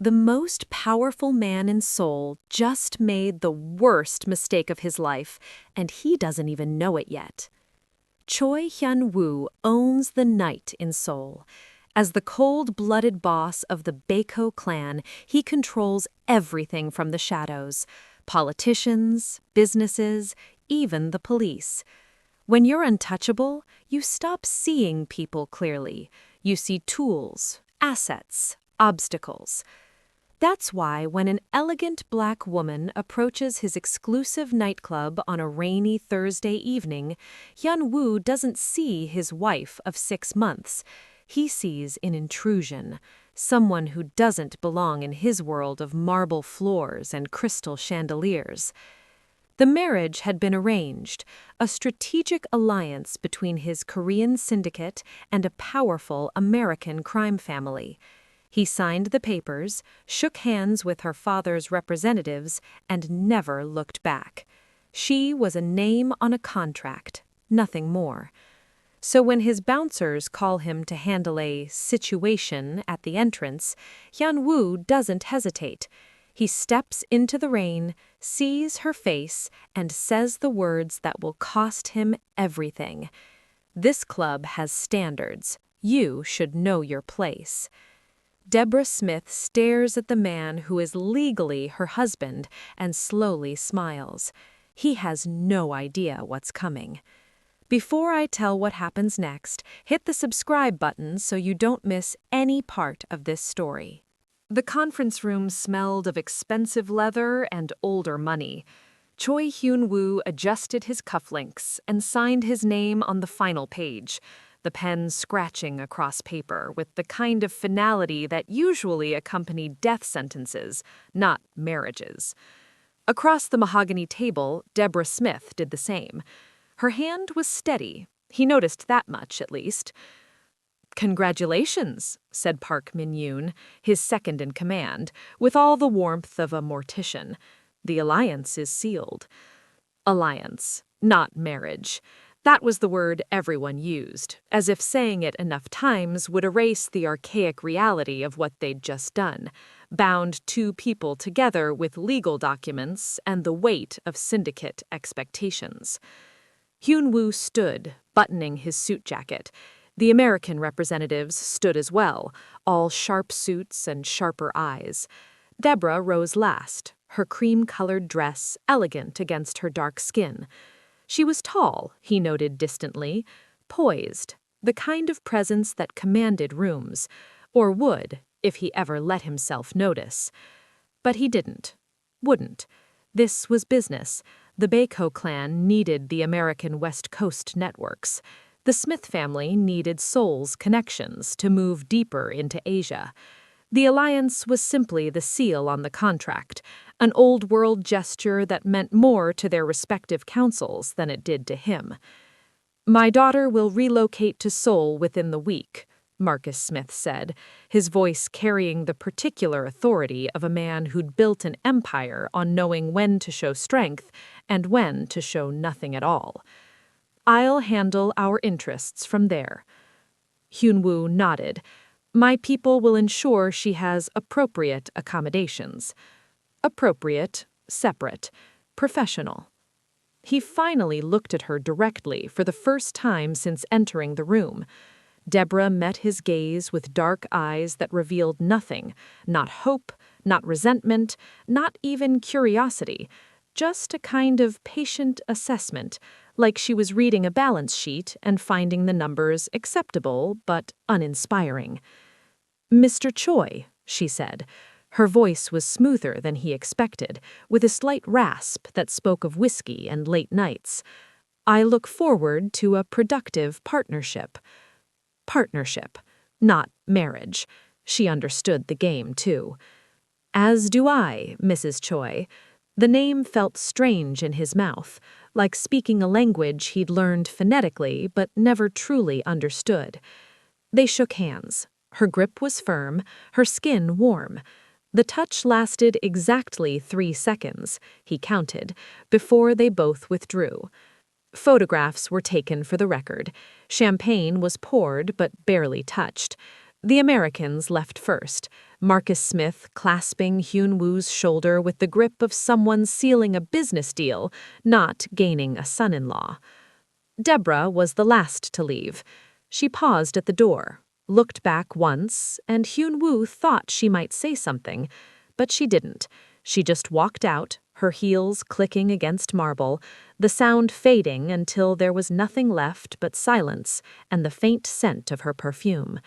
The most powerful man in Seoul just made the worst mistake of his life, and he doesn't even know it yet. Choi Hyun-woo owns the night in Seoul. As the cold-blooded boss of the Baeko clan, he controls everything from the shadows: politicians, businesses, even the police. When you're untouchable, you stop seeing people clearly. You see tools, assets, obstacles. That's why when an elegant black woman approaches his exclusive nightclub on a rainy Thursday evening, Hyun-woo doesn't see his wife of 6 months. He sees an intrusion, someone who doesn't belong in his world of marble floors and crystal chandeliers. The marriage had been arranged, a strategic alliance between his Korean syndicate and a powerful American crime family. He signed the papers, shook hands with her father's representatives, and never looked back. She was a name on a contract, nothing more. So when his bouncers call him to handle a situation at the entrance, Hyun-woo doesn't hesitate. He steps into the rain, sees her face, and says the words that will cost him everything. "This club has standards. You should know your place." Deborah Smith stares at the man who is legally her husband and slowly smiles. He has no idea what's coming. Before I tell what happens next, hit the subscribe button so you don't miss any part of this story. The conference room smelled of expensive leather and older money. Choi Hyun-woo adjusted his cufflinks and signed his name on the final page, the pen scratching across paper with the kind of finality that usually accompanied death sentences, not marriages. Across the mahogany table, Deborah Smith did the same. Her hand was steady. He noticed that much, at least. "Congratulations," said Park Min-yoon, his second in command, with all the warmth of a mortician. "The alliance is sealed." Alliance, not marriage. That was the word everyone used, as if saying it enough times would erase the archaic reality of what they'd just done, bound two people together with legal documents and the weight of syndicate expectations. Hyun-woo stood, buttoning his suit jacket. The American representatives stood as well, all sharp suits and sharper eyes. Deborah rose last, her cream-colored dress elegant against her dark skin. She was tall, he noted distantly, poised, the kind of presence that commanded rooms, or would, if he ever let himself notice. But he didn't, wouldn't. This was business. The Baeko clan needed the American West Coast networks. The Smith family needed Seoul's connections to move deeper into Asia. The alliance was simply the seal on the contract, an old-world gesture that meant more to their respective councils than it did to him. "My daughter will relocate to Seoul within the week," Marcus Smith said, his voice carrying the particular authority of a man who'd built an empire on knowing when to show strength and when to show nothing at all. "I'll handle our interests from there." Hyun-woo nodded. "My people will ensure she has appropriate accommodations." Appropriate, separate, professional. He finally looked at her directly for the first time since entering the room. Deborah met his gaze with dark eyes that revealed nothing, not hope, not resentment, not even curiosity, just a kind of patient assessment, like she was reading a balance sheet and finding the numbers acceptable but uninspiring. "Mr. Choi," she said. Her voice was smoother than he expected, with a slight rasp that spoke of whiskey and late nights. "I look forward to a productive partnership." Partnership, not marriage. She understood the game, too. "As do I, Mrs. Choi." The name felt strange in his mouth, like speaking a language he'd learned phonetically but never truly understood. They shook hands. Her grip was firm, her skin warm. The touch lasted exactly 3 seconds, he counted, before they both withdrew. Photographs were taken for the record. Champagne was poured but barely touched. The Americans left first, Marcus Smith clasping Hyun-woo's shoulder with the grip of someone sealing a business deal, not gaining a son-in-law. Deborah was the last to leave. She paused at the door, looked back once, and Hyun-woo thought she might say something, but she didn't. She just walked out, her heels clicking against marble, the sound fading until there was nothing left but silence and the faint scent of her perfume.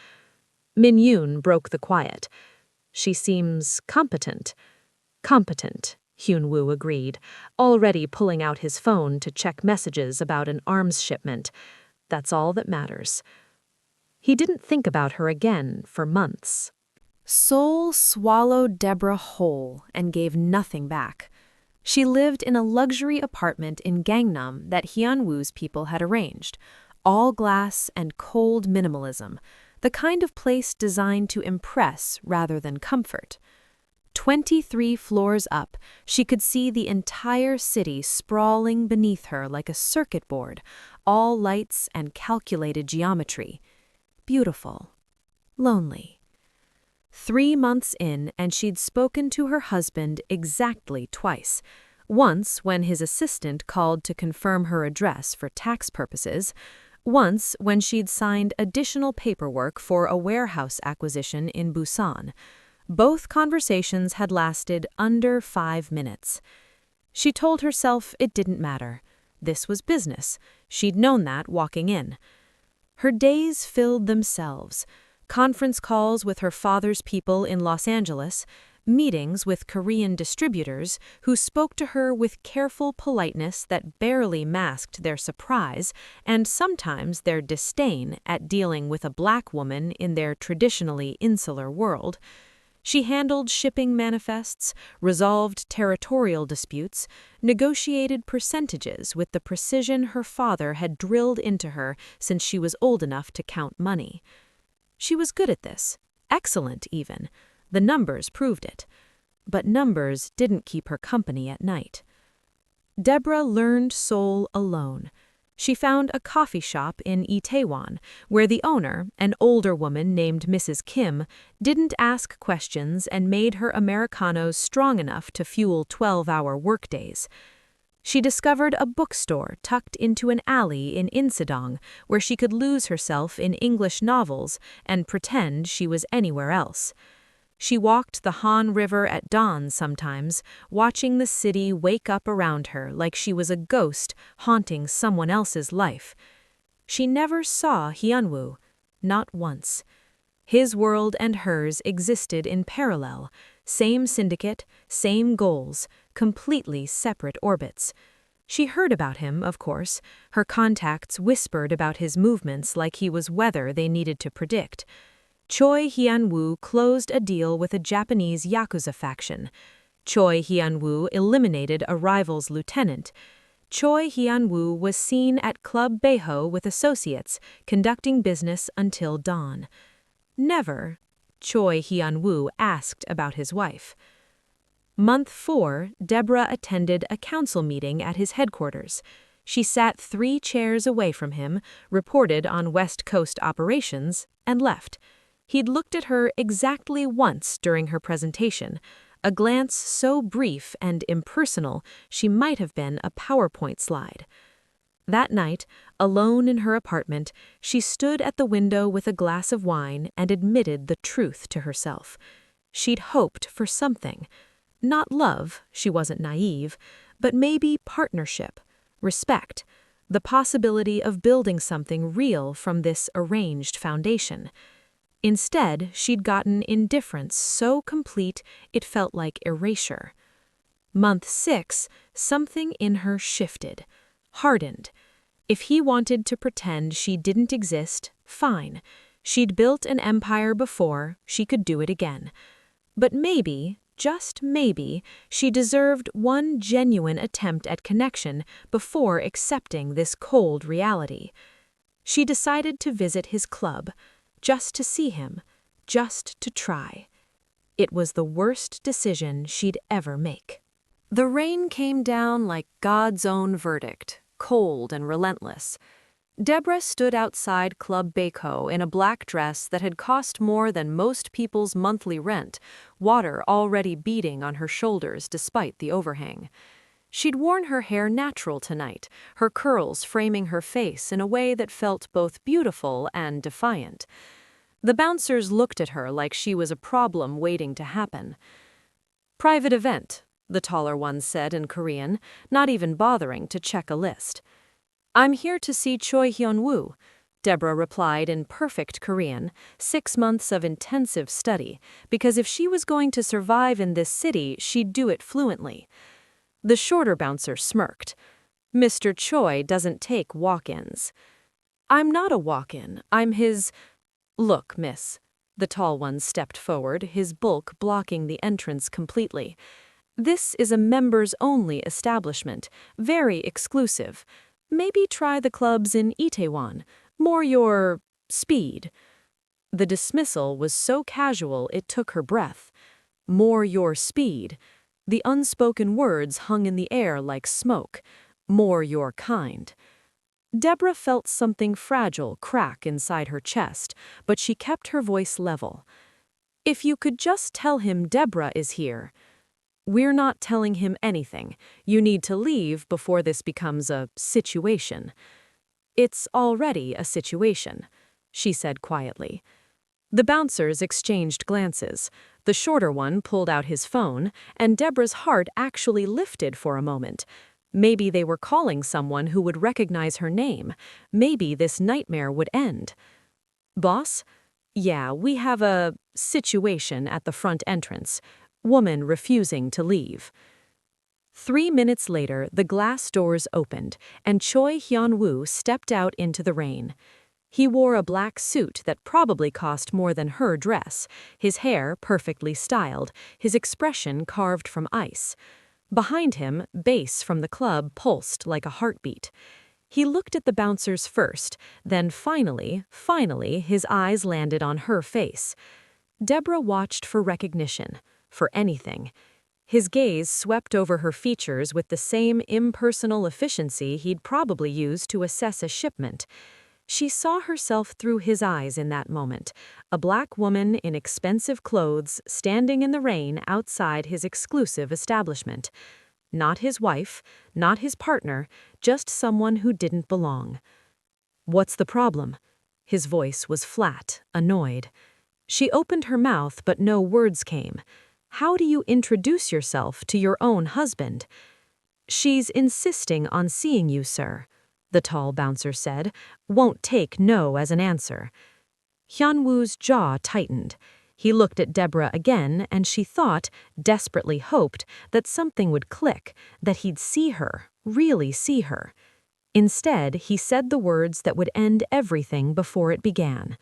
Min-yoon broke the quiet. She seems competent. Competent, Hyun-woo agreed, already pulling out his phone to check messages about an arms shipment. That's all that matters. He didn't think about her again for months. Seoul swallowed Deborah whole and gave nothing back. She lived in a luxury apartment in Gangnam that Hyun-woo's people had arranged, all glass and cold minimalism, the kind of place designed to impress rather than comfort. 23 floors up, she could see the entire city sprawling beneath her like a circuit board, all lights and calculated geometry. Beautiful. Lonely. 3 months in, and she'd spoken to her husband exactly twice. Once when his assistant called to confirm her address for tax purposes, once when she'd signed additional paperwork for a warehouse acquisition in Busan. Both conversations had lasted under 5 minutes. She told herself it didn't matter. This was business. She'd known that walking in. Her days filled themselves. Conference calls with her father's people in Los Angeles, meetings with Korean distributors who spoke to her with careful politeness that barely masked their surprise and sometimes their disdain at dealing with a black woman in their traditionally insular world. She handled shipping manifests, resolved territorial disputes, negotiated percentages with the precision her father had drilled into her since she was old enough to count money. She was good at this, excellent even. The numbers proved it. But numbers didn't keep her company at night. Deborah learned Seoul alone. She found a coffee shop in Itaewon, where the owner, an older woman named Mrs. Kim, didn't ask questions and made her Americanos strong enough to fuel 12-hour workdays. She discovered a bookstore tucked into an alley in Insadong, where she could lose herself in English novels and pretend she was anywhere else. She walked the Han River at dawn sometimes, watching the city wake up around her like she was a ghost haunting someone else's life. She never saw Hyun-woo, not once. His world and hers existed in parallel, same syndicate, same goals, completely separate orbits. She heard about him, of course. Her contacts whispered about his movements like he was weather they needed to predict. Choi Hyun-woo closed a deal with a Japanese Yakuza faction. Choi Hyun-woo eliminated a rival's lieutenant. Choi Hyun-woo was seen at Club Beho with associates, conducting business until dawn. Never, Choi Hyun-woo asked about his wife. Month 4, Deborah attended a council meeting at his headquarters. She sat 3 chairs away from him, reported on West Coast operations, and left. He'd looked at her exactly once during her presentation, a glance so brief and impersonal she might have been a PowerPoint slide. That night, alone in her apartment, she stood at the window with a glass of wine and admitted the truth to herself. She'd hoped for something. Not love, she wasn't naive, but maybe partnership, respect, the possibility of building something real from this arranged foundation. Instead, she'd gotten indifference so complete it felt like erasure. Month 6, something in her shifted, hardened. If he wanted to pretend she didn't exist, fine. She'd built an empire before, she could do it again. But maybe, just maybe, she deserved one genuine attempt at connection before accepting this cold reality. She decided to visit his club, just to see him, just to try. It was the worst decision she'd ever make. The rain came down like God's own verdict, cold and relentless. Deborah stood outside Club Baco in a black dress that had cost more than most people's monthly rent, water already beading on her shoulders despite the overhang. She'd worn her hair natural tonight, her curls framing her face in a way that felt both beautiful and defiant. The bouncers looked at her like she was a problem waiting to happen. "Private event," the taller one said in Korean, not even bothering to check a list. "I'm here to see Choi Hyun-woo," Deborah replied in perfect Korean, 6 months of intensive study, because if she was going to survive in this city, she'd do it fluently. The shorter bouncer smirked. "Mr. Choi doesn't take walk-ins." "I'm not a walk-in, I'm his—" "Look, miss." The tall one stepped forward, his bulk blocking the entrance completely. "This is a members-only establishment, very exclusive. Maybe try the clubs in Itaewon, more your speed." The dismissal was so casual it took her breath. More your speed. The unspoken words hung in the air like smoke. More your kind. Deborah felt something fragile crack inside her chest, but she kept her voice level. "If you could just tell him Deborah is here." "We're not telling him anything. You need to leave before this becomes a situation." "It's already a situation," she said quietly. The bouncers exchanged glances. The shorter one pulled out his phone, and Deborah's heart actually lifted for a moment. Maybe they were calling someone who would recognize her name. Maybe this nightmare would end. "Boss? Yeah, we have a situation at the front entrance. Woman refusing to leave." 3 minutes later, the glass doors opened, and Choi Hyun-woo stepped out into the rain. He wore a black suit that probably cost more than her dress, his hair perfectly styled, his expression carved from ice. Behind him, bass from the club pulsed like a heartbeat. He looked at the bouncers first, then finally, his eyes landed on her face. Deborah watched for recognition. For anything. His gaze swept over her features with the same impersonal efficiency he'd probably use to assess a shipment. She saw herself through his eyes in that moment, a black woman in expensive clothes standing in the rain outside his exclusive establishment. Not his wife, not his partner, just someone who didn't belong. "What's the problem?" His voice was flat, annoyed. She opened her mouth, but no words came. "How do you introduce yourself to your own husband?" "She's insisting on seeing you, sir," the tall bouncer said. "Won't take no as an answer." Hyun-woo's jaw tightened. He looked at Deborah again, and she thought, desperately hoped, that something would click, that he'd see her, really see her. Instead, he said the words that would end everything before it began.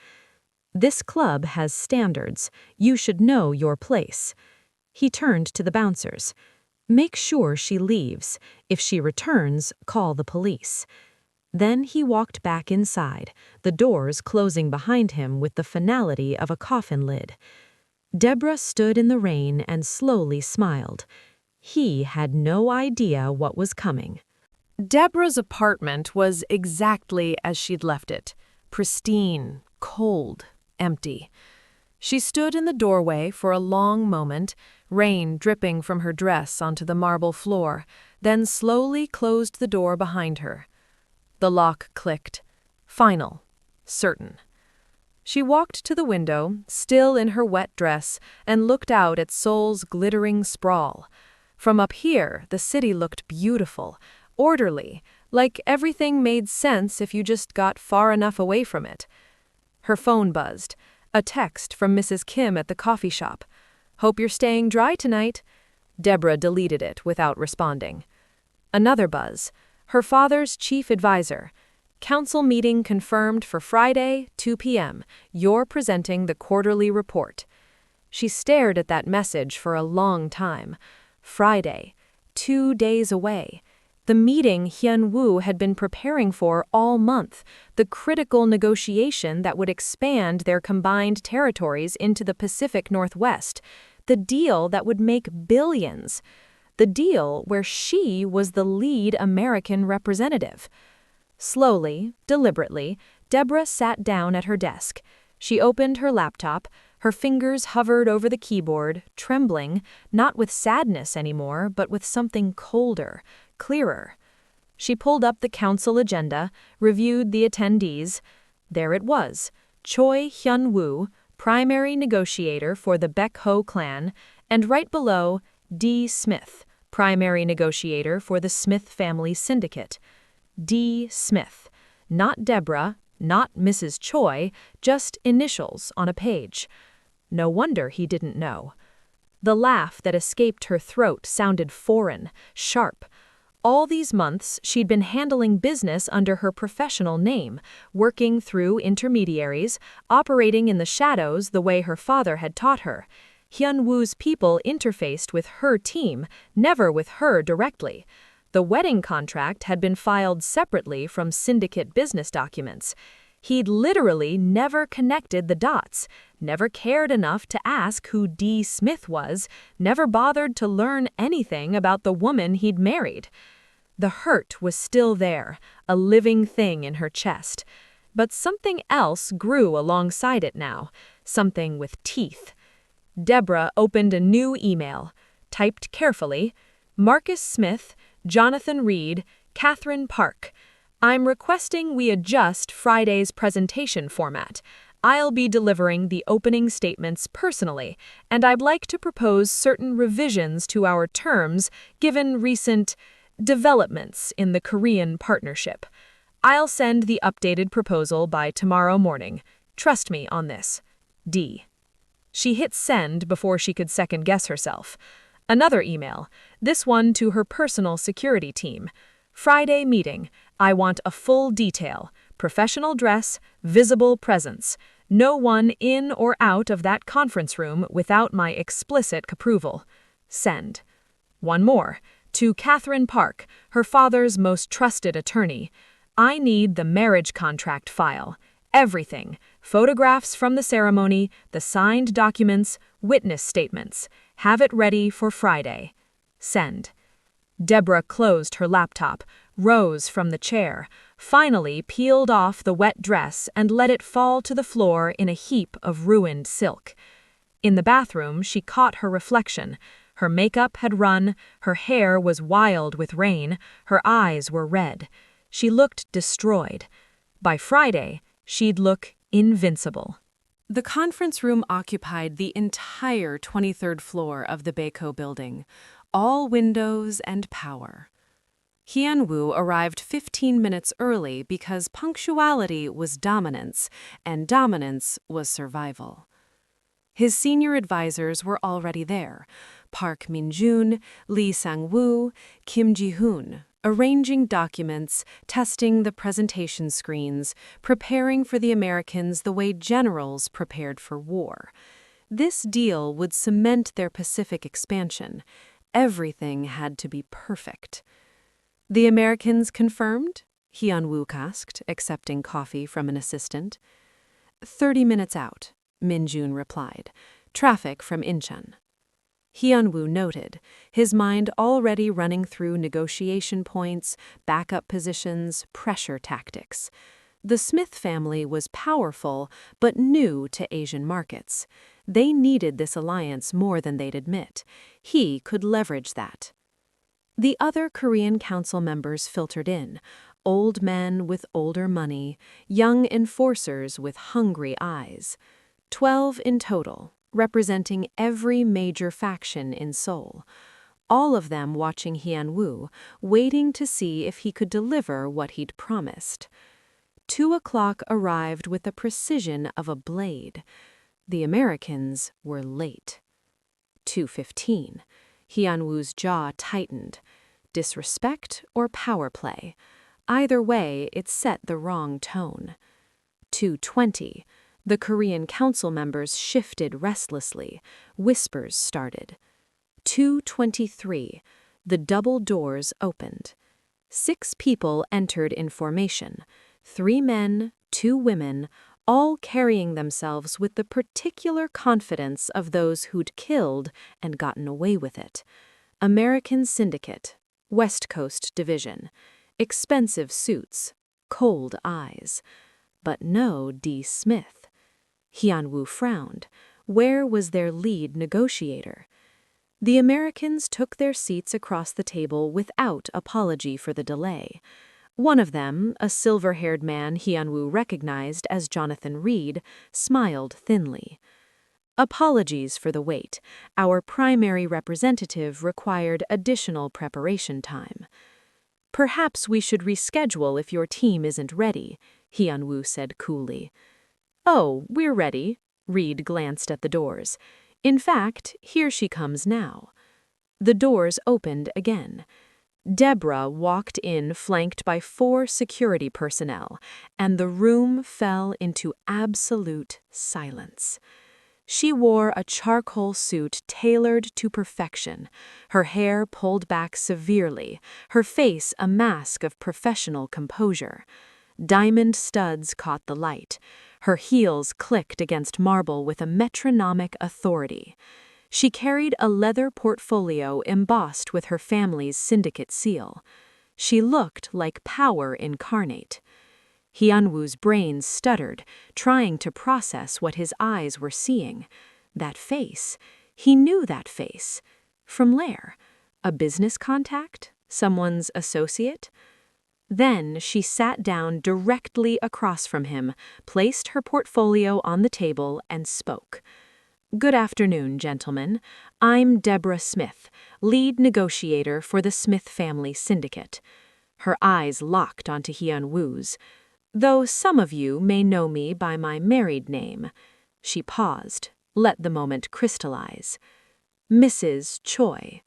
"This club has standards. You should know your place." He turned to the bouncers. "Make sure she leaves. If she returns, call the police." Then he walked back inside, the doors closing behind him with the finality of a coffin lid. Deborah stood in the rain and slowly smiled. He had no idea what was coming. Deborah's apartment was exactly as she'd left it, pristine, cold, empty. She stood in the doorway for a long moment, rain dripping from her dress onto the marble floor, then slowly closed the door behind her. The lock clicked. Final. Certain. She walked to the window, still in her wet dress, and looked out at Seoul's glittering sprawl. From up here, the city looked beautiful, orderly, like everything made sense if you just got far enough away from it. Her phone buzzed. A text from Mrs. Kim at the coffee shop. "Hope you're staying dry tonight." Deborah deleted it without responding. Another buzz. Her father's chief advisor. "Council meeting confirmed for Friday, 2 p.m. You're presenting the quarterly report." She stared at that message for a long time. Friday. 2 days away. The meeting Hyun-woo had been preparing for all month, the critical negotiation that would expand their combined territories into the Pacific Northwest, the deal that would make billions, the deal where she was the lead American representative. Slowly, deliberately, Deborah sat down at her desk. She opened her laptop. Her fingers hovered over the keyboard, trembling, not with sadness anymore, but with something colder, clearer. She pulled up the council agenda, reviewed the attendees. There it was, Choi Hyun-woo, primary negotiator for the Baek-ho clan, and right below, D. Smith, primary negotiator for the Smith family syndicate. D. Smith. Not Deborah, not Mrs. Choi, just initials on a page. No wonder he didn't know. The laugh that escaped her throat sounded foreign, sharp. All these months, she'd been handling business under her professional name, working through intermediaries, operating in the shadows the way her father had taught her. Hyun-woo's people interfaced with her team, never with her directly. The wedding contract had been filed separately from syndicate business documents. He'd literally never connected the dots, never cared enough to ask who D. Smith was, never bothered to learn anything about the woman he'd married. The hurt was still there, a living thing in her chest. But something else grew alongside it now, something with teeth. Deborah opened a new email, typed carefully, Marcus Smith, Jonathan Reed, Catherine Park. I'm requesting we adjust Friday's presentation format. I'll be delivering the opening statements personally, and I'd like to propose certain revisions to our terms given recent developments in the Korean partnership. I'll send the updated proposal by tomorrow morning. Trust me on this. D. She hit send before she could second-guess herself. Another email, this one to her personal security team. Friday meeting. I want a full detail. Professional dress, visible presence. No one in or out of that conference room without my explicit approval. Send. One more. To Catherine Park, her father's most trusted attorney. I need the marriage contract file. Everything. Photographs from the ceremony, the signed documents, witness statements. Have it ready for Friday. Send. Deborah closed her laptop, rose from the chair, finally peeled off the wet dress and let it fall to the floor in a heap of ruined silk. In the bathroom, she caught her reflection. Her makeup had run, her hair was wild with rain, her eyes were red. She looked destroyed. By Friday, she'd look invincible. The conference room occupied the entire 23rd floor of the Baek-ho building, all windows and power. Hyun-woo arrived 15 minutes early because punctuality was dominance, and dominance was survival. His senior advisors were already there, Park Min-jun, Lee Sang-woo, Kim Ji-hoon, arranging documents, testing the presentation screens, preparing for the Americans the way generals prepared for war. This deal would cement their Pacific expansion. Everything had to be perfect. The Americans confirmed? Hyun-woo asked, accepting coffee from an assistant. 30 minutes out, Min-jun replied. Traffic from Incheon. Hyun-woo noted, his mind already running through negotiation points, backup positions, pressure tactics. The Smith family was powerful, but new to Asian markets. They needed this alliance more than they'd admit. He could leverage that. The other Korean council members filtered in, old men with older money, young enforcers with hungry eyes. 12 in total, representing every major faction in Seoul. All of them watching Hyun-woo, waiting to see if he could deliver what he'd promised. 2 o'clock arrived with the precision of a blade. The Americans were late. 2:15. Hyun-woo's jaw tightened. Disrespect or power play? Either way, it set the wrong tone. 2:20. The Korean council members shifted restlessly. Whispers started. 2:23. The double doors opened. 6 people entered in formation. 3 men, 2 women, all carrying themselves with the particular confidence of those who'd killed and gotten away with it. American Syndicate, West Coast Division, expensive suits, cold eyes. But no D. Smith. Hyun-woo frowned. Where was their lead negotiator? The Americans took their seats across the table without apology for the delay. One of them, a silver-haired man Hyun-woo recognized as Jonathan Reed, smiled thinly. Apologies for the wait. Our primary representative required additional preparation time. Perhaps we should reschedule if your team isn't ready, Hyun-woo said coolly. Oh, we're ready. Reed glanced at the doors. In fact, here she comes now. The doors opened again. Deborah walked in flanked by 4 security personnel, and the room fell into absolute silence. She wore a charcoal suit tailored to perfection, her hair pulled back severely, her face a mask of professional composure. Diamond studs caught the light. Her heels clicked against marble with a metronomic authority. She carried a leather portfolio embossed with her family's syndicate seal. She looked like power incarnate. Hyun-woo's brain stuttered, trying to process what his eyes were seeing. That face. He knew that face. From where? A business contact? Someone's associate? Then she sat down directly across from him, placed her portfolio on the table, and spoke. Good afternoon, gentlemen. I'm Deborah Smith, lead negotiator for the Smith Family Syndicate. Her eyes locked onto Hyun-woo's. Though some of you may know me by my married name. She paused, let the moment crystallize. Mrs. Choi.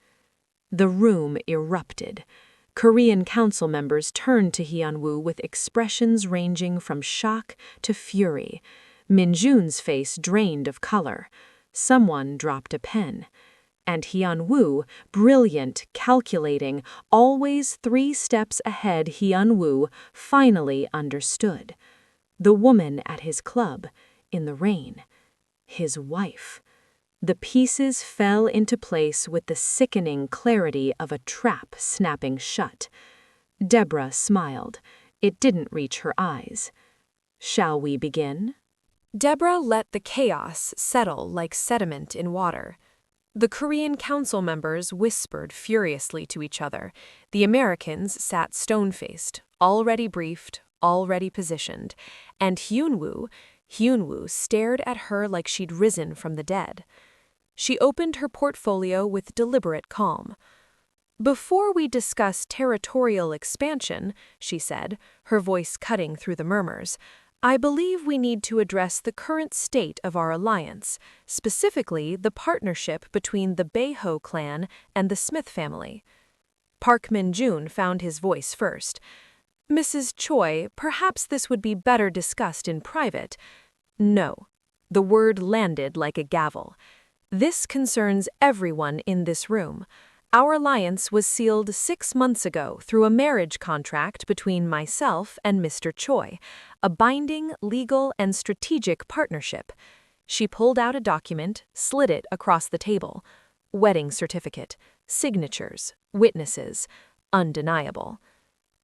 The room erupted. Korean council members turned to Hyun-woo with expressions ranging from shock to fury. Min-jun's face drained of color. Someone dropped a pen. And Hyun-woo, brilliant, calculating, always 3 steps ahead Hyun-woo, finally understood. The woman at his club, in the rain. His wife. The pieces fell into place with the sickening clarity of a trap snapping shut. Deborah smiled. It didn't reach her eyes. Shall we begin? Deborah let the chaos settle like sediment in water. The Korean council members whispered furiously to each other. The Americans sat stone-faced, already briefed, already positioned. And Hyun-woo stared at her like she'd risen from the dead. She opened her portfolio with deliberate calm. Before we discuss territorial expansion, she said, her voice cutting through the murmurs, I believe we need to address the current state of our alliance, specifically the partnership between the Baeho clan and the Smith family. Park Min-jun found his voice first. Mrs. Choi, perhaps this would be better discussed in private. No. The word landed like a gavel. This concerns everyone in this room. Our alliance was sealed 6 months ago through a marriage contract between myself and Mr. Choi, a binding, legal, and strategic partnership. She pulled out a document, slid it across the table. Wedding certificate, signatures, witnesses, undeniable.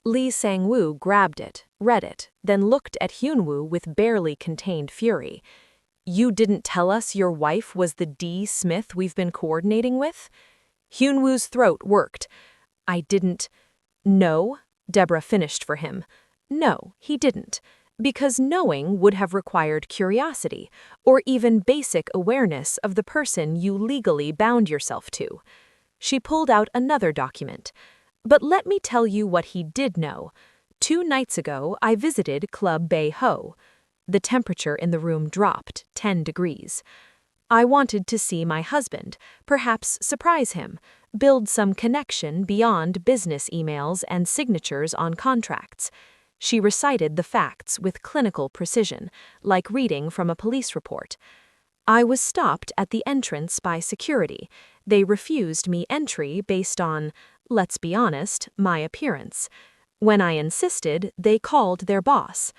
Lee Sang-woo grabbed it, read it, then looked at Hyun-woo with barely contained fury. You didn't tell us your wife was the D. Smith we've been coordinating with? Hyun-woo's throat worked. I didn't. No, Deborah finished for him. No, he didn't. Because knowing would have required curiosity, or even basic awareness of the person you legally bound yourself to. She pulled out another document. But let me tell you what he did know. 2 nights ago, I visited Club Baeho. The temperature in the room dropped 10 degrees. I wanted to see my husband, perhaps surprise him, build some connection beyond business emails and signatures on contracts. She recited the facts with clinical precision, like reading from a police report. I was stopped at the entrance by security. They refused me entry based on, let's be honest, my appearance. When I insisted, they called their boss.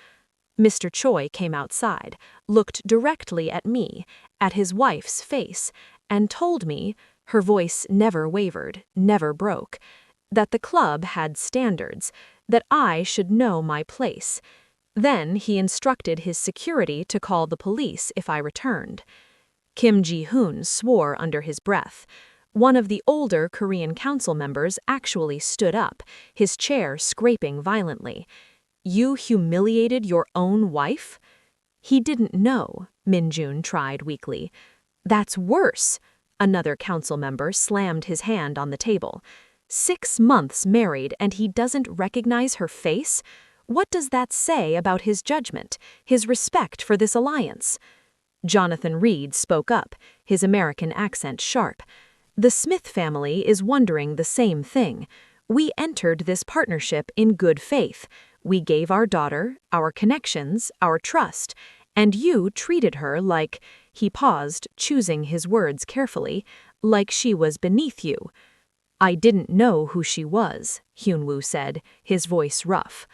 Mr. Choi came outside, looked directly at me, at his wife's face, and told me, her voice never wavered, never broke, that the club had standards, that I should know my place. Then he instructed his security to call the police if I returned. Kim Ji-hoon swore under his breath. One of the older Korean council members actually stood up, his chair scraping violently. "You humiliated your own wife?" "He didn't know," Min-jun tried weakly. "That's worse." Another council member slammed his hand on the table. 6 months married and he doesn't recognize her face? What does that say about his judgment, his respect for this alliance? Jonathan Reed spoke up, his American accent sharp. "The Smith family is wondering the same thing. We entered this partnership in good faith. We gave our daughter, our connections, our trust, and you treated her like," he paused, choosing his words carefully, "like she was beneath you." "I didn't know who she was," Hyun-woo said, his voice rough.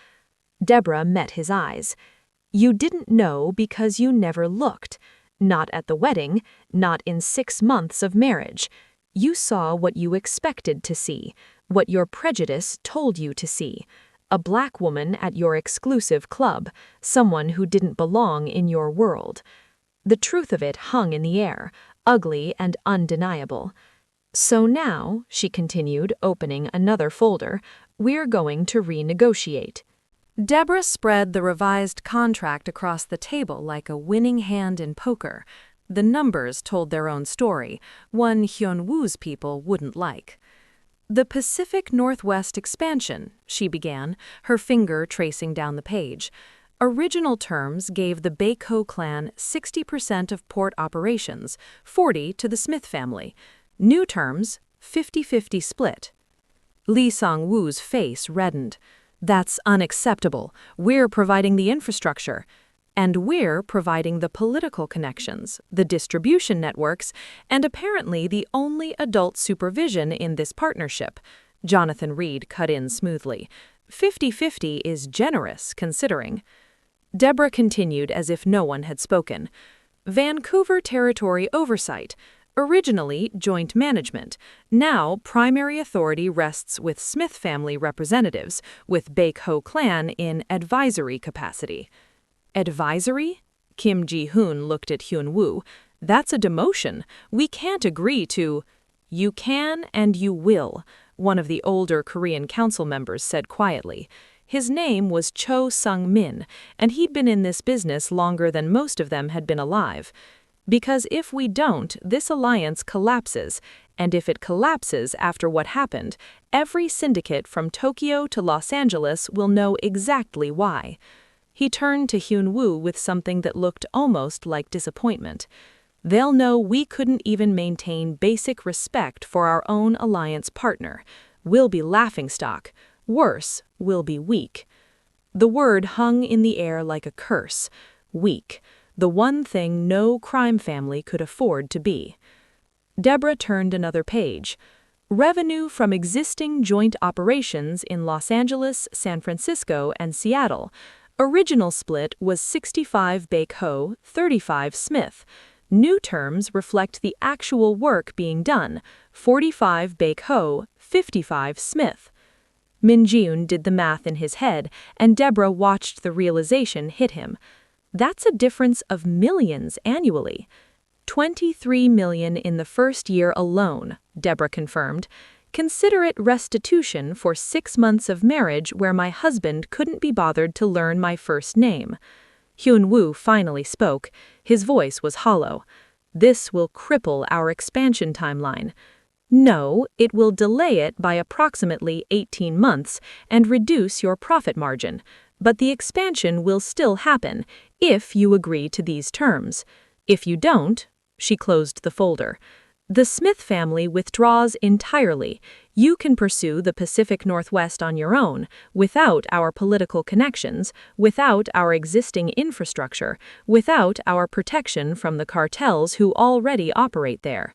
Deborah met his eyes. "You didn't know because you never looked. Not at the wedding, not in 6 months of marriage. You saw what you expected to see, what your prejudice told you to see. A black woman at your exclusive club, someone who didn't belong in your world." The truth of it hung in the air, ugly and undeniable. "So now," she continued, opening another folder, "we're going to renegotiate." Deborah spread the revised contract across the table like a winning hand in poker. The numbers told their own story, one Hyun-woo's people wouldn't like. "The Pacific Northwest expansion," she began, her finger tracing down the page. "Original terms gave the Baekho clan 60% of port operations, 40% to the Smith family. New terms, 50-50 split." Lee Sang-woo's face reddened. "That's unacceptable. We're providing the infrastructure. And we're providing the political connections, the distribution networks, and apparently the only adult supervision in this partnership." Jonathan Reed cut in smoothly. 50-50 is generous, considering. Deborah continued as if no one had spoken. "Vancouver Territory Oversight. Originally joint management. Now primary authority rests with Smith family representatives, with Baekho clan in advisory capacity." "Advisory?" Kim Ji-hoon looked at Hyun-woo. "That's a demotion. We can't agree to—" "You can and you will," one of the older Korean council members said quietly. His name was Cho Sung-min, and he'd been in this business longer than most of them had been alive. "Because if we don't, this alliance collapses, and if it collapses after what happened, every syndicate from Tokyo to Los Angeles will know exactly why." He turned to Hyun-woo with something that looked almost like disappointment. "They'll know we couldn't even maintain basic respect for our own alliance partner. We'll be laughingstock. Worse, we'll be weak." The word hung in the air like a curse. Weak. The one thing no crime family could afford to be. Deborah turned another page. "Revenue from existing joint operations in Los Angeles, San Francisco, and Seattle. Original split was 65 Baekho, 35 Smith. New terms reflect the actual work being done, 45 Baekho, 55 Smith." Min-jun did the math in his head, and Deborah watched the realization hit him. That's a difference of millions annually. 23 million in the first year alone, Deborah confirmed. "Consider it restitution for 6 months of marriage where my husband couldn't be bothered to learn my first name." Hyun-woo finally spoke. His voice was hollow. "This will cripple our expansion timeline." "No, it will delay it by approximately 18 months and reduce your profit margin. But the expansion will still happen if you agree to these terms. If you don't," she closed the folder, "the Smith family withdraws entirely. You can pursue the Pacific Northwest on your own, without our political connections, without our existing infrastructure, without our protection from the cartels who already operate there."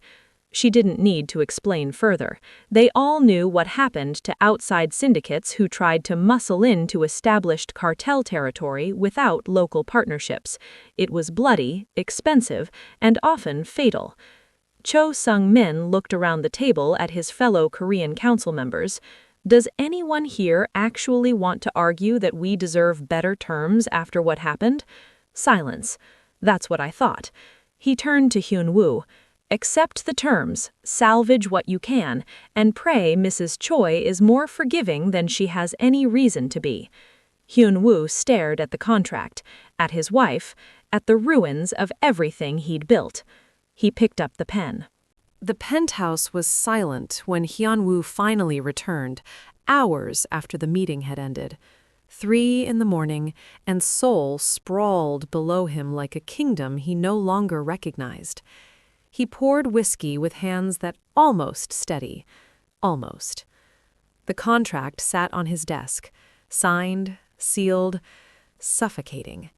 She didn't need to explain further. They all knew what happened to outside syndicates who tried to muscle into established cartel territory without local partnerships. It was bloody, expensive, and often fatal. Cho Sung-min looked around the table at his fellow Korean council members. Does anyone here actually want to argue that we deserve better terms after what happened? Silence. That's what I thought. He turned to Hyun-woo. Accept the terms, salvage what you can, and pray Mrs. Choi is more forgiving than she has any reason to be. Hyun-woo stared at the contract, at his wife, at the ruins of everything he'd built. He picked up the pen. The penthouse was silent when Hyun-woo finally returned, hours after the meeting had ended. 3 in the morning, and Seoul sprawled below him like a kingdom he no longer recognized. He poured whiskey with hands that almost steady. Almost. The contract sat on his desk, signed, sealed, suffocating.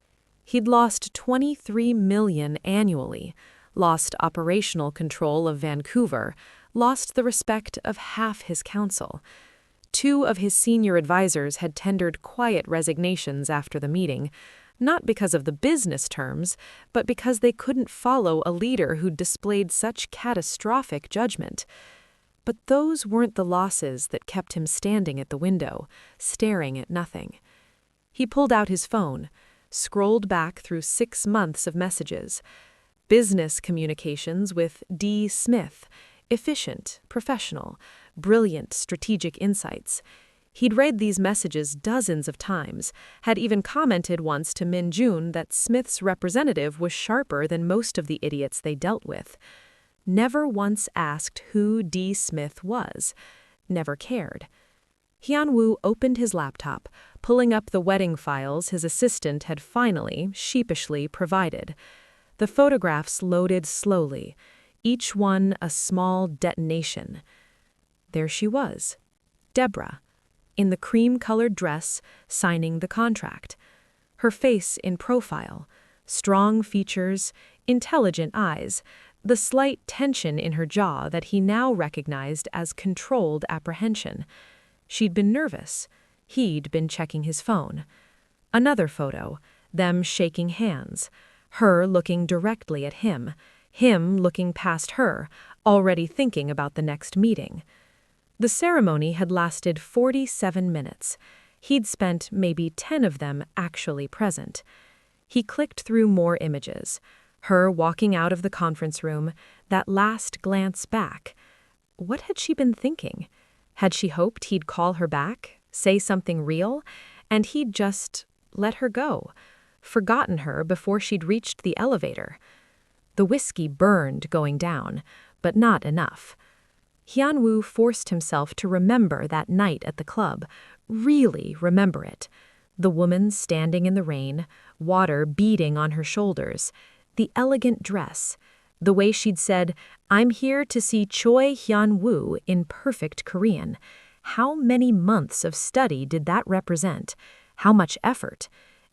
He'd lost $23 million annually, lost operational control of Vancouver, lost the respect of half his council. 2 of his senior advisors had tendered quiet resignations after the meeting, not because of the business terms, but because they couldn't follow a leader who displayed such catastrophic judgment. But those weren't the losses that kept him standing at the window, staring at nothing. He pulled out his phone, scrolled back through 6 months of messages. Business communications with D. Smith, efficient, professional, brilliant strategic insights. He'd read these messages dozens of times, had even commented once to Min-jun that Smith's representative was sharper than most of the idiots they dealt with. Never once asked who D. Smith was. Never cared. Hyun-woo opened his laptop, pulling up the wedding files his assistant had finally, sheepishly provided. The photographs loaded slowly, each one a small detonation. There she was, Deborah, in the cream-colored dress, signing the contract. Her face in profile, strong features, intelligent eyes, the slight tension in her jaw that he now recognized as controlled apprehension. She'd been nervous. He'd been checking his phone. Another photo, them shaking hands, her looking directly at him looking past her, already thinking about the next meeting. The ceremony had lasted 47 minutes. He'd spent maybe 10 of them actually present. He clicked through more images. Her walking out of the conference room, that last glance back. What had she been thinking? Had she hoped he'd call her back, say something real, and he'd just let her go, forgotten her before she'd reached the elevator? The whiskey burned going down, but not enough. Hyun-woo forced himself to remember that night at the club, really remember it. The woman standing in the rain, water beading on her shoulders, the elegant dress, the way she'd said, "I'm here to see Choi Hyun-woo" in perfect Korean. How many months of study did that represent? How much effort?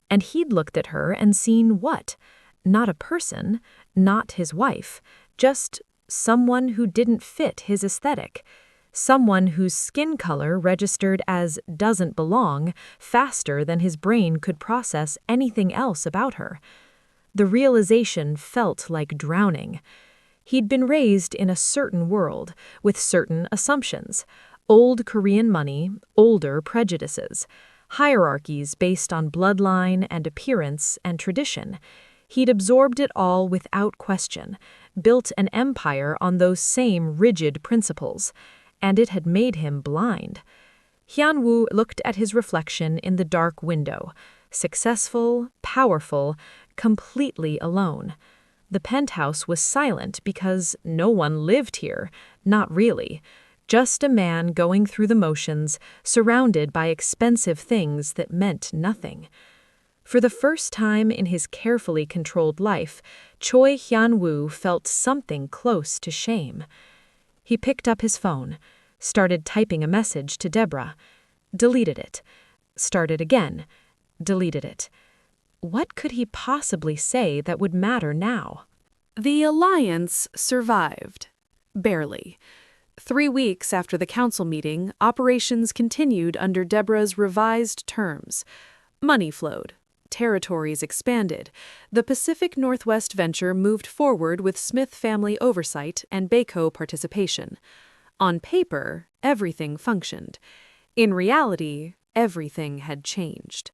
And he'd looked at her and seen what? Not a person, not his wife, just someone who didn't fit his aesthetic. Someone whose skin color registered as doesn't belong faster than his brain could process anything else about her. The realization felt like drowning. He'd been raised in a certain world, with certain assumptions. Old Korean money, older prejudices. Hierarchies based on bloodline and appearance and tradition. He'd absorbed it all without question, built an empire on those same rigid principles, and it had made him blind. Hyun-woo looked at his reflection in the dark window, successful, powerful, completely alone. The penthouse was silent because no one lived here, not really. Just a man going through the motions, surrounded by expensive things that meant nothing. For the first time in his carefully controlled life, Choi Hyun-woo felt something close to shame. He picked up his phone, started typing a message to Deborah, deleted it, started again, deleted it. What could he possibly say that would matter now? The alliance survived. Barely. 3 weeks after the council meeting, operations continued under Deborah's revised terms. Money flowed. Territories expanded. The Pacific Northwest venture moved forward with Smith family oversight and Baco participation. On paper, everything functioned. In reality, everything had changed.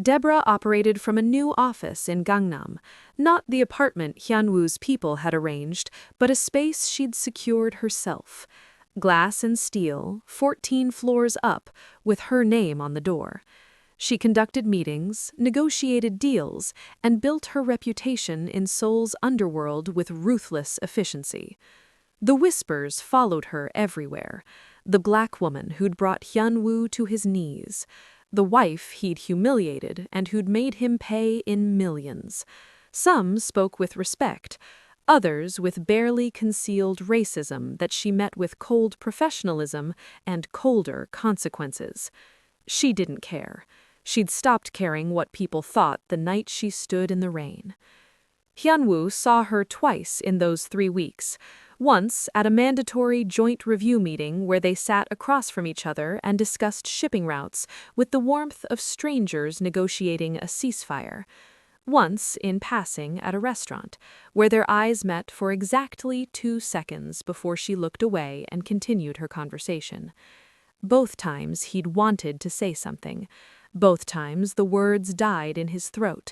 Deborah operated from a new office in Gangnam, not the apartment Hyunwoo's people had arranged, but a space she'd secured herself. Glass and steel, 14 floors up, with her name on the door. She conducted meetings, negotiated deals, and built her reputation in Seoul's underworld with ruthless efficiency. The whispers followed her everywhere. The black woman who'd brought Hyunwoo to his knees. The wife he'd humiliated and who'd made him pay in millions. Some spoke with respect, others with barely concealed racism that she met with cold professionalism and colder consequences. She didn't care. She'd stopped caring what people thought the night she stood in the rain. Hyunwoo saw her twice in those 3 weeks. Once at a mandatory joint review meeting where they sat across from each other and discussed shipping routes with the warmth of strangers negotiating a ceasefire. Once in passing at a restaurant, where their eyes met for exactly 2 seconds before she looked away and continued her conversation. Both times he'd wanted to say something. Both times the words died in his throat.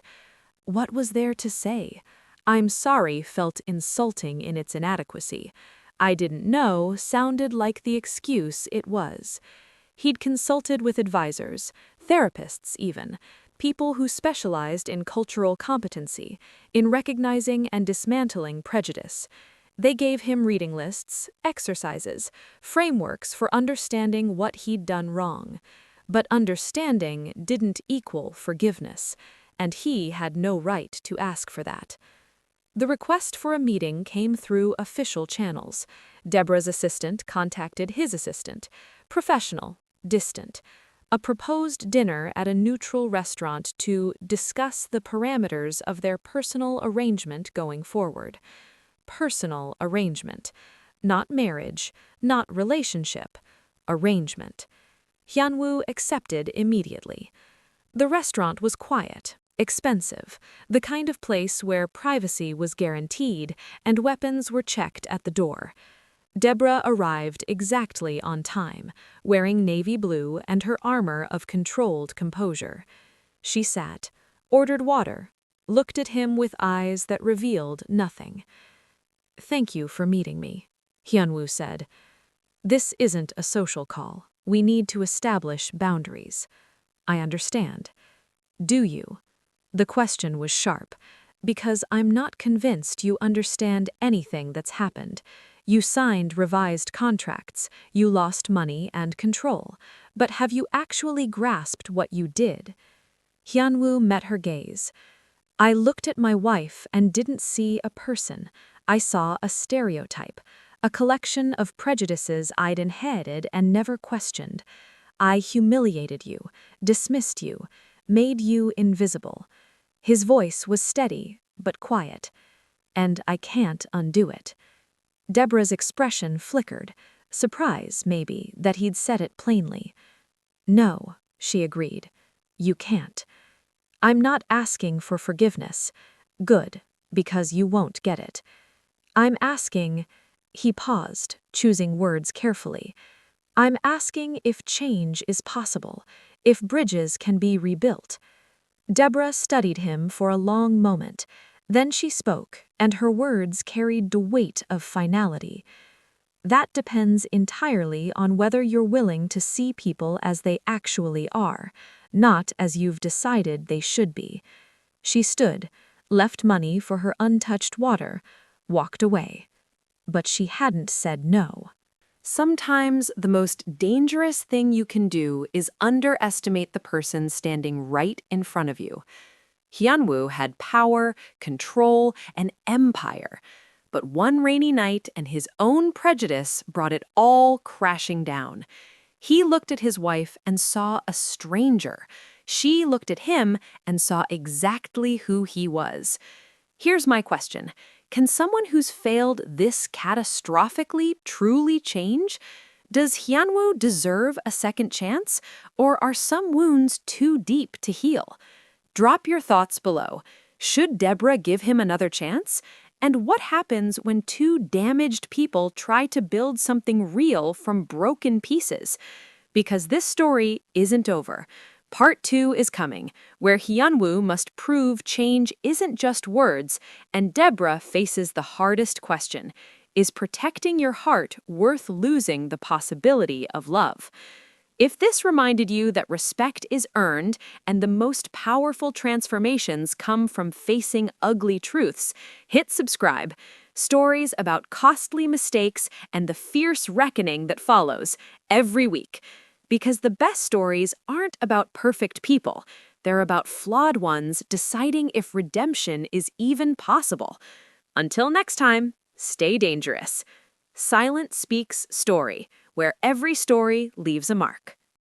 What was there to say? "I'm sorry" felt insulting in its inadequacy. "I didn't know" sounded like the excuse it was. He'd consulted with advisors, therapists even, people who specialized in cultural competency, in recognizing and dismantling prejudice. They gave him reading lists, exercises, frameworks for understanding what he'd done wrong. But understanding didn't equal forgiveness, and he had no right to ask for that. The request for a meeting came through official channels. Deborah's assistant contacted his assistant. Professional, distant. A proposed dinner at a neutral restaurant to discuss the parameters of their personal arrangement going forward. Personal arrangement. Not marriage, not relationship. Arrangement. Hyunwoo accepted immediately. The restaurant was quiet. Expensive, the kind of place where privacy was guaranteed and weapons were checked at the door. Deborah arrived exactly on time, wearing navy blue and her armor of controlled composure. She sat, ordered water, looked at him with eyes that revealed nothing. "Thank you for meeting me," Hyunwoo said. "This isn't a social call. We need to establish boundaries." "I understand." "Do you?" The question was sharp, "Because I'm not convinced you understand anything that's happened. You signed revised contracts, you lost money and control, but have you actually grasped what you did?" Hyunwoo met her gaze. "I looked at my wife and didn't see a person. I saw a stereotype, a collection of prejudices I'd inherited and never questioned. I humiliated you, dismissed you, made you invisible." His voice was steady, but quiet. "And I can't undo it." Deborah's expression flickered, surprise, maybe, that he'd said it plainly. "No," she agreed. "You can't. I'm not asking for forgiveness. Good, because you won't get it. I'm asking—" He paused, choosing words carefully. "I'm asking if change is possible, if bridges can be rebuilt." Deborah studied him for a long moment. Then she spoke, and her words carried the weight of finality. "That depends entirely on whether you're willing to see people as they actually are, not as you've decided they should be." She stood, left money for her untouched water, walked away. But she hadn't said no. Sometimes the most dangerous thing you can do is underestimate the person standing right in front of you. Hyunwoo had power, control, and empire. But one rainy night and his own prejudice brought it all crashing down. He looked at his wife and saw a stranger. She looked at him and saw exactly who he was. Here's my question. Can someone who's failed this catastrophically truly change? Does Hyunwoo deserve a second chance, or are some wounds too deep to heal? Drop your thoughts below. Should Deborah give him another chance? And what happens when two damaged people try to build something real from broken pieces? Because this story isn't over. Part 2 is coming, where Hyunwoo must prove change isn't just words, and Deborah faces the hardest question. Is protecting your heart worth losing the possibility of love? If this reminded you that respect is earned and the most powerful transformations come from facing ugly truths, hit subscribe. Stories about costly mistakes and the fierce reckoning that follows every week. Because the best stories aren't about perfect people. They're about flawed ones deciding if redemption is even possible. Until next time, stay dangerous. Silent Speaks Story, where every story leaves a mark.